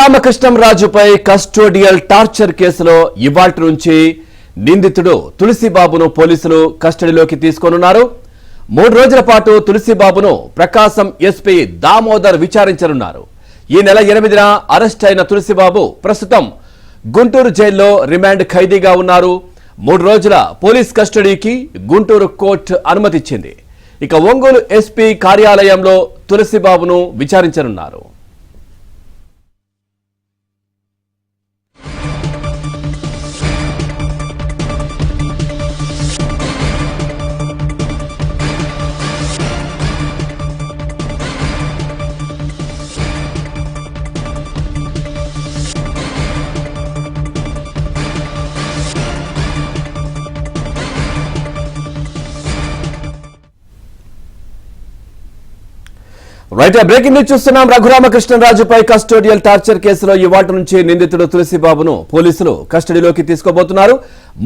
రామకృష్ణంరాజుపై custodial torture కేసులో ఇవాల్టి నుంచి నిందితుడు తులసిబాబును పోలీసులు కస్టడీలోకి తీసుకోనున్నారు. 3 రోజుల పాటు తులసిబాబును ప్రకాశం ఎస్పీ దామోదర్ విచారించనున్నారు. ఈ నెల 8న అరెస్ట్ అయిన తులసిబాబు ప్రస్తుతం గుంటూరు జైల్లో రిమాండ్ ఖైదీగా ఉన్నారు. 3 రోజుల పోలీస్ కస్టడీకి గుంటూరు కోర్టు అనుమతిచ్చింది. ఇక ఒంగోలు ఎస్పీ కార్యాలయంలో తులసిబాబును విచారించనున్నారు. రైట్, బ్రేకింగ్ న్యూస్ చూస్తున్నాం. రఘురామకృష్ణంరాజుపై కస్టోడియల్ టార్చర్ కేసులో ఇవాల్టి నుంచి నిందితుడు తులసిబాబును పోలీసులు కస్టడీలోకి తీసుకోబోతున్నారు.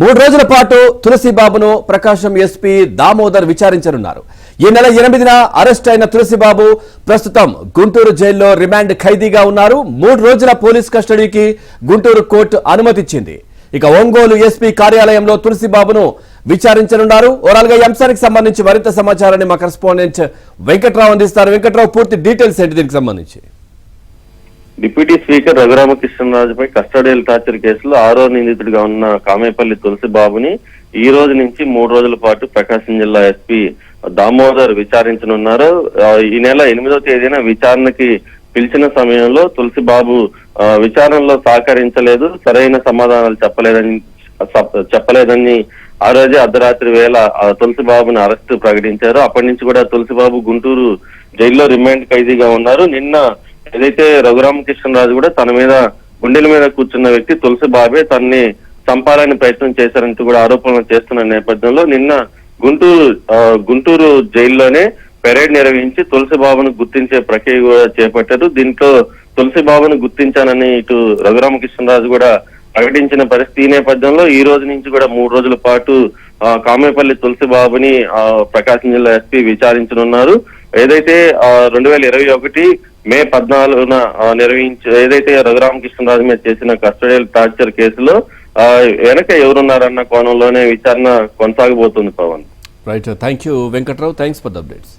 3 రోజుల పాటు తులసిబాబును ప్రకాశం ఎస్పీ దామోదర్ విచారించనున్నారు. ఈ నెల 8న అరెస్ట్ అయిన తులసిబాబు ప్రస్తుతం గుంటూరు జైల్లో రిమాండ్ ఖైదీగా ఉన్నారు. 3 రోజుల పోలీస్ కస్టడీకి గుంటూరు కోర్టు అనుమతిచ్చింది. ఇక ఒంగోలు ఎస్పీ కార్యాలయంలో తులసిబాబును విచారించనున్నారు. ఓవరాల్ గా ఈ అంశానికి సంబంధించి మరింత సమాచారాన్ని మా కరెస్పాండెంట్ వెంకట్రావు అందిస్తారు. వెంకట్రావు, పూర్తి డీటెయిల్స్ ఏంటి దీనికి సంబంధించి? డిప్యూటీ స్పీకర్ రఘురామకృష్ణంరాజుపై కస్టోడియల్ టార్చర్ కేసులో 6వ నిందితుడిగా ఉన్న కామేపల్లి తులసిబాబుని ఈ రోజు నుంచి 3 రోజుల పాటు ప్రకాశం జిల్లా ఎస్పీ దామోదర్ విచారించనున్నారు. ఈ నెల 8వ తేదీన విచారణకి పిలిచిన సమయంలో తులసిబాబు విచారణలో సహకరించలేదు, సరైన సమాధానాలు చెప్పలేదని ఆ రోజే అర్ధరాత్రి వేళ తులసిబాబుని అరెస్ట్ ప్రకటించారు. అప్పటి నుంచి కూడా తులసిబాబు గుంటూరు జైల్లో రిమాండ్ ఖైదీగా ఉన్నారు. నిన్న ఏదైతే రఘురామకృష్ణరాజు కూడా తన మీద గుండెల మీద కూర్చున్న వ్యక్తి తులసిబాబే తనని చంపాలని ప్రయత్నం చేశారంటూ కూడా ఆరోపణలు చేస్తున్న నేపథ్యంలో నిన్న గుంటూరు జైల్లోనే పెరేడ్ నిర్వహించి తులసిబాబును గుర్తించే ప్రక్రియ కూడా చేపట్టారు. దీంట్లో తులసిబాబును గుర్తించానని ఇటు రఘురామకృష్ణరాజు కూడా ప్రకటించిన పరిస్థితి. ఈ నేపథ్యంలో ఈ రోజు నుంచి కూడా 3 రోజుల పాటు కామేపల్లి తులసిబాబుని ప్రకాశం జిల్లా ఎస్పీ విచారించనున్నారు. ఏదైతే 2021 మే 14న ఏదైతే రఘురామకృష్ణరాజు మీద చేసిన కస్టోడియల్ టార్చర్ కేసులో వెనక ఎవరున్నారన్న కోణంలోనే విచారణ కొనసాగబోతుంది. Pavan, right, thank you Venkatrao, thanks for the updates.